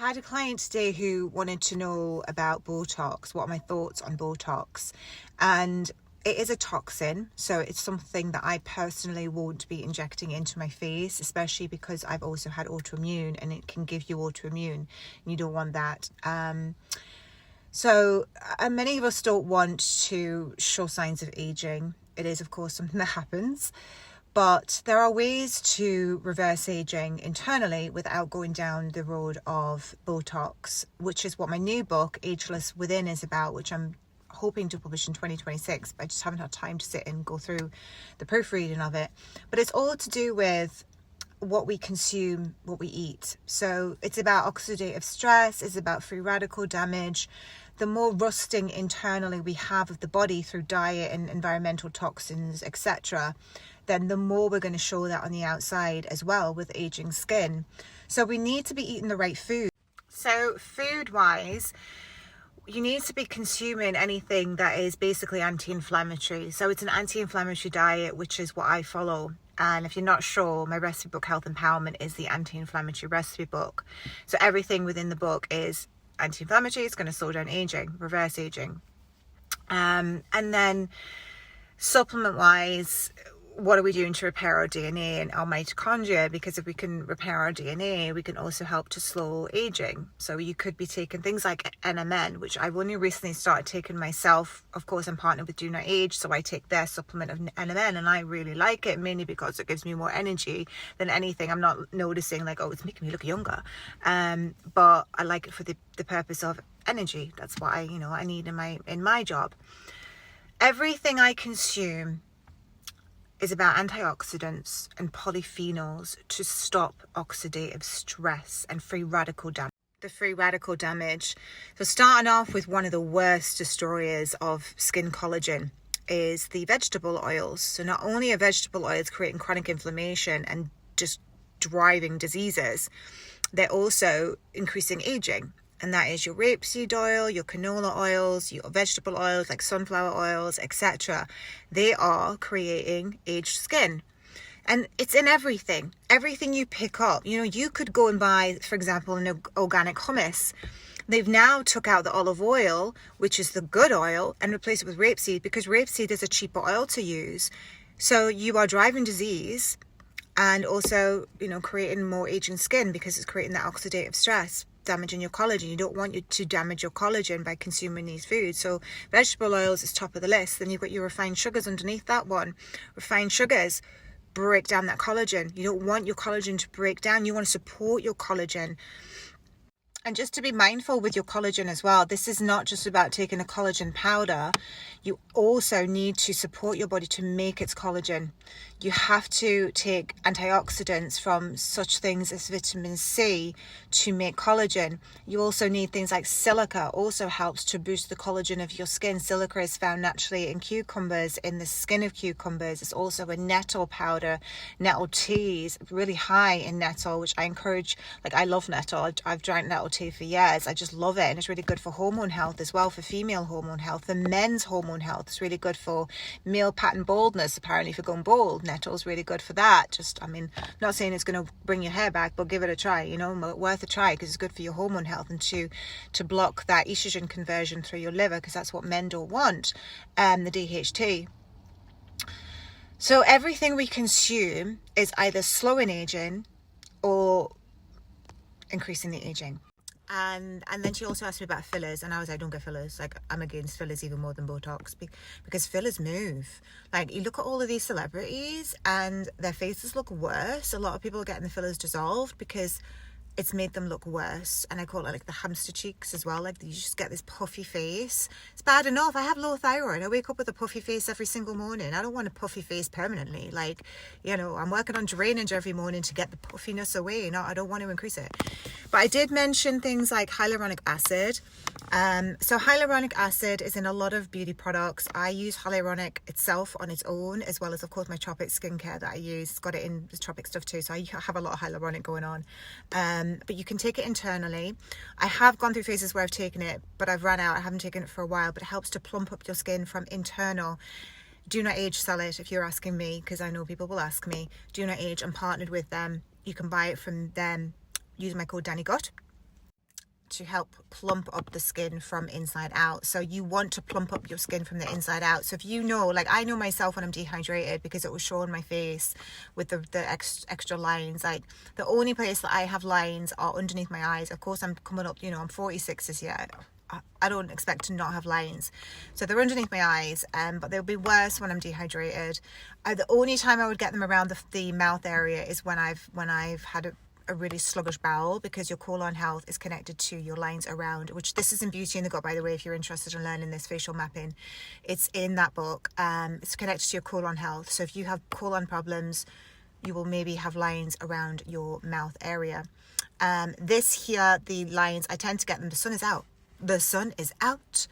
I had a client today who wanted to know about Botox. What are my thoughts on Botox? And it is a toxin, so it's something that I personally won't be injecting into my face, especially because I've also had autoimmune, and it can give you autoimmune, and you don't want that. So many of us don't want to show signs of aging. It is, of course, something that happens. But there are ways to reverse aging internally without going down the road of Botox, which is what my new book, Ageless Within, is about, which I'm hoping to publish in 2026, but I just haven't had time to sit and go through the proofreading of it. But it's all to do with what we consume, what we eat. So it's about oxidative stress, it's about free radical damage. The more rusting internally we have of the body through diet and environmental toxins, etc., then the more we're going to show that on the outside as well with aging skin. So we need to be eating the right food. So food-wise, you need to be consuming anything that is basically anti-inflammatory. So it's an anti-inflammatory diet, which is what I follow. And if you're not sure, my recipe book, Health Empowerment, is the anti-inflammatory recipe book. So everything within the book is anti-inflammatory. It's going to slow down aging, reverse aging. And then supplement-wise, what are we doing to repair our DNA and our mitochondria? Because if we can repair our DNA, we can also help to slow aging. So you could be taking things like NMN, which I've only recently started taking myself. Of course, I'm partnered with Do Not Age, so I take their supplement of NMN, and I really like it, mainly because it gives me more energy than anything. I'm not noticing like, oh, it's making me look younger. But I like it for the purpose of energy. That's what I need in my job. Everything I consume is about antioxidants and polyphenols to stop oxidative stress and free radical damage. The free radical damage. So starting off with one of the worst destroyers of skin collagen is the vegetable oils. So not only are vegetable oils creating chronic inflammation and just driving diseases, they're also increasing aging. And that is your rapeseed oil, your canola oils, your vegetable oils like sunflower oils, etc. They are creating aged skin. And it's in everything. Everything you pick up. You could go and buy, for example, an organic hummus. They've now took out the olive oil, which is the good oil, and replaced it with rapeseed, because rapeseed is a cheaper oil to use. So you are driving disease and also, creating more aging skin, because it's creating that oxidative stress, damaging your collagen. You don't want you to damage your collagen by consuming these foods. So vegetable oils is top of the list. Then you've got your refined sugars underneath that one. Refined sugars break down that collagen. You don't want your collagen to break down. You want to support your collagen. And just to be mindful with your collagen as well, this is not just about taking a collagen powder. You also need to support your body to make its collagen. You have to take antioxidants from such things as vitamin C to make collagen. You also need things like silica, also helps to boost the collagen of your skin. Silica is found naturally in cucumbers, in the skin of cucumbers. It's also a nettle powder. Nettle tea is really high in nettle, which I encourage. Like, I love nettle. I've drank nettle tea for years. I just love it, and it's really good for hormone health as well, for female hormone health, for men's hormone health. It's really good for male pattern baldness, apparently, for going bald. Nettle's really good for that. I'm not saying it's going to bring your hair back, but give it a try, worth a try, because it's good for your hormone health and to block that estrogen conversion through your liver, because that's what men don't want, the DHT. So everything we consume is either slowing aging or increasing the aging. And then she also asked me about fillers, and I was like, don't get fillers. Like, I'm against fillers even more than Botox, because fillers move. Like, you look at all of these celebrities and their faces look worse. A lot of people are getting the fillers dissolved because it's made them look worse. And I call it like the hamster cheeks as well. Like, you just get this puffy face. It's bad enough. I have low thyroid. I wake up with a puffy face every single morning. I don't want a puffy face permanently. Like, I'm working on drainage every morning to get the puffiness away. No, I don't want to increase it. But I did mention things like hyaluronic acid. So hyaluronic acid is in a lot of beauty products. I use hyaluronic itself on its own, as well as, of course, my Tropic skincare that I use. It's got it in the Tropic stuff too. So I have a lot of hyaluronic going on. But you can take it internally. I have gone through phases where I've taken it, but I've run out. I haven't taken it for a while, but it helps to plump up your skin from internal. Do Not Age sell it, if you're asking me, because I know people will ask me. Do Not Age, I'm partnered with them. You can buy it from them. Use my code DannyGut. to help plump up the skin from inside out. So you want to plump up your skin from the inside out. So if you know, like I know myself when I'm dehydrated, because it will show on my face with the extra lines. Like the only place that I have lines are underneath my eyes. Of course, I'm coming up, you know, I'm 46 this year. I don't expect to not have lines, so they're underneath my eyes, but they'll be worse when I'm dehydrated. The only time I would get them around the mouth area is when I've had a really sluggish bowel, because your colon health is connected to your lines around, which this is in Beauty in the Gut, by the way. If you're interested in learning this facial mapping, it's in that book. It's connected to your colon health. So if you have colon problems, you will maybe have lines around your mouth area. This here, the lines, I tend to get them, the sun is out. The sun is out.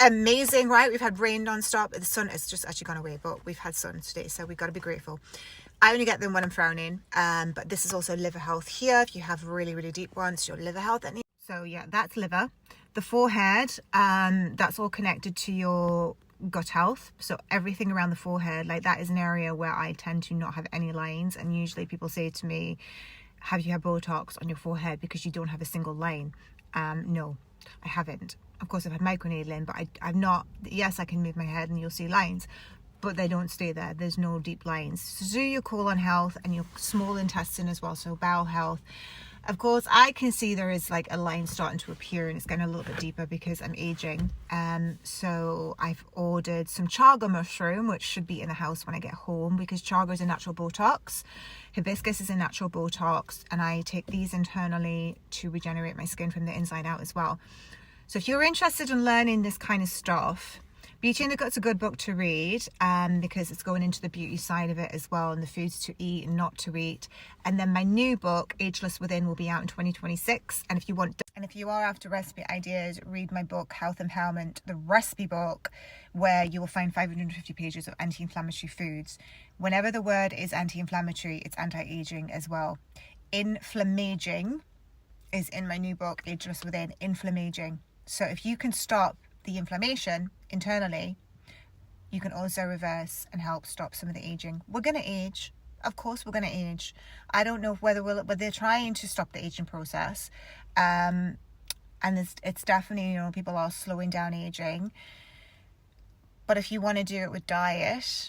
Amazing, right? We've had rain non-stop. The sun has just actually gone away, but we've had sun today, so we've got to be grateful. I only get them when I'm frowning, but this is also liver health here. If you have really, really deep ones, your liver health. So yeah, that's liver. The forehead, that's all connected to your gut health. So everything around the forehead, like that is an area where I tend to not have any lines. And usually people say to me, have you had Botox on your forehead because you don't have a single line? No, I haven't. Of course, I've had microneedling, but I've not. Yes, I can move my head and you'll see lines, but they don't stay there. There's no deep lines. So do your colon health and your small intestine as well, so bowel health. Of course, I can see there is like a line starting to appear, and it's getting a little bit deeper because I'm aging. So I've ordered some chaga mushroom, which should be in the house when I get home, because chaga is a natural Botox. Hibiscus is a natural Botox, and I take these internally to regenerate my skin from the inside out as well. So if you're interested in learning this kind of stuff, Beauty in the Gut's a good book to read, because it's going into the beauty side of it as well, and the foods to eat and not to eat. And then my new book, Ageless Within, will be out in 2026. And if you are after recipe ideas, read my book, Health Empowerment, the recipe book, where you will find 550 pages of anti-inflammatory foods. Whenever the word is anti-inflammatory, it's anti-aging as well. Inflammaging is in my new book, Ageless Within, Inflammaging. So if you can stop the inflammation internally, you can also reverse and help stop some of the aging. We're going to age. Of course we're going to age. I don't know whether they're trying to stop the aging process. And it's definitely, you know, people are slowing down aging. But if you want to do it with diet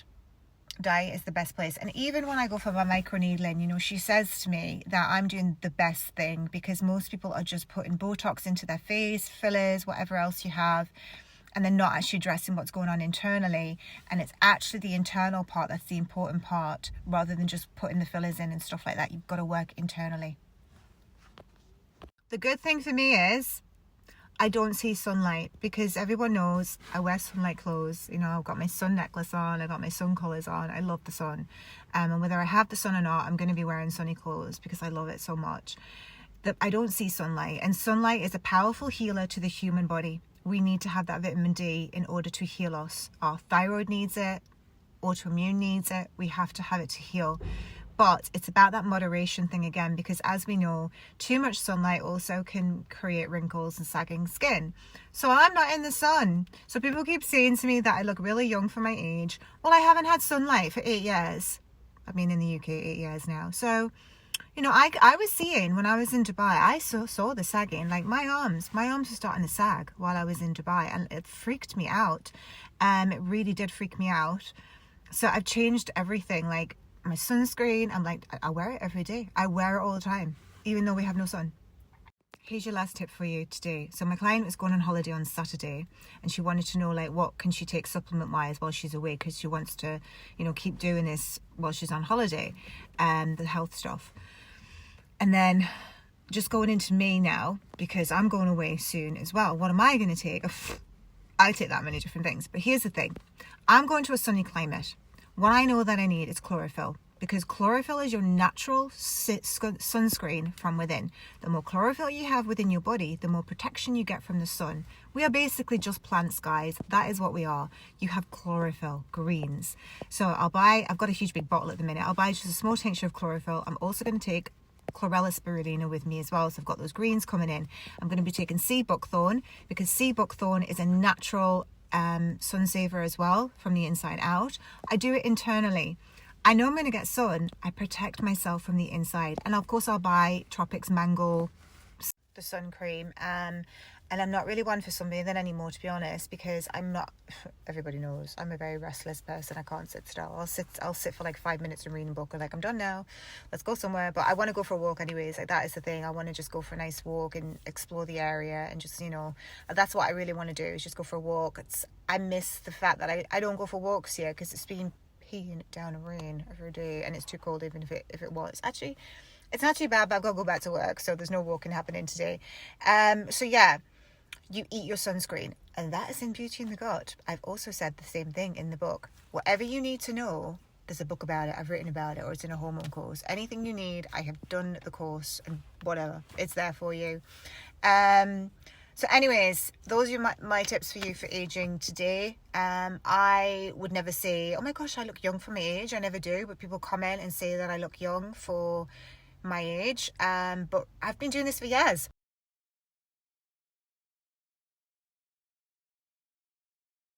is the best place. And even when I go for my microneedling, you know, she says to me that I'm doing the best thing, because most people are just putting Botox into their face, fillers, whatever else you have, and they're not actually addressing what's going on internally. And it's actually the internal part that's the important part, rather than just putting the fillers in and stuff like that. You've got to work internally. The good thing for me is I don't see sunlight, because everyone knows I wear sunlight clothes. You know, I've got my sun necklace on, I've got my sun colours on. I love the sun. And whether I have the sun or not, I'm going to be wearing sunny clothes because I love it so much. I don't see sunlight. And sunlight is a powerful healer to the human body. We need to have that vitamin D in order to heal us. Our thyroid needs it, autoimmune needs it. We have to have it to heal. But it's about that moderation thing again, because as we know, too much sunlight also can create wrinkles and sagging skin. So I'm not in the sun. So people keep saying to me that I look really young for my age. Well, I haven't had sunlight for 8 years. I've been in the UK 8 years now. So, you know, I was seeing when I was in Dubai, I saw the sagging. Like my arms were starting to sag while I was in Dubai, and it freaked me out. It really did freak me out. So I've changed everything. Like my sunscreen, I'm like, I wear it every day. I wear it all the time, even though we have no sun. Here's your last tip for you today. So my client was going on holiday on Saturday, and she wanted to know, like, what can she take supplement wise while she's away, because she wants to, you know, keep doing this while she's on holiday, the health stuff. And then just going into May now, because I'm going away soon as well. What am I going to take? I take that many different things. But here's the thing. I'm going to a sunny climate. What I know that I need is chlorophyll, because chlorophyll is your natural sunscreen from within. The more chlorophyll you have within your body, the more protection you get from the sun. We are basically just plants, guys. That is what we are. You have chlorophyll, greens. So I've got a huge big bottle at the minute. I'll buy just a small tincture of chlorophyll. I'm also going to take chlorella spirulina with me as well, so I've got those greens coming in. I'm going to be taking sea buckthorn, because sea buckthorn is a natural sun saver as well from the inside out. I do it internally. I know I'm going to get sun. I protect myself from the inside. And of course I'll buy Tropics mango the sun cream. And I'm not really one for sunbathing anymore, to be honest, because I'm not, everybody knows, I'm a very restless person. I can't sit still. I'll sit for like 5 minutes and read a book, and like, I'm done now, let's go somewhere. But I want to go for a walk anyways. Like, that is the thing. I want to just go for a nice walk and explore the area, and just, you know, that's what I really want to do, is just go for a walk. I miss the fact that I don't go for walks here, because it's been peeing down rain every day, and it's too cold even if it was. Actually, it's not too bad, but I've got to go back to work, so there's no walking happening today. So yeah, you eat your sunscreen, and that is in Beauty and the Gut. I've also said the same thing in the book. Whatever you need to know, there's a book about it, I've written about it, or it's in a hormone course. Anything you need, I have done the course, and whatever, it's there for you. So anyways, those are my tips for you for aging today. I would never say, oh my gosh, I look young for my age. I never do, but people comment and say that I look young for my age. But I've been doing this for years.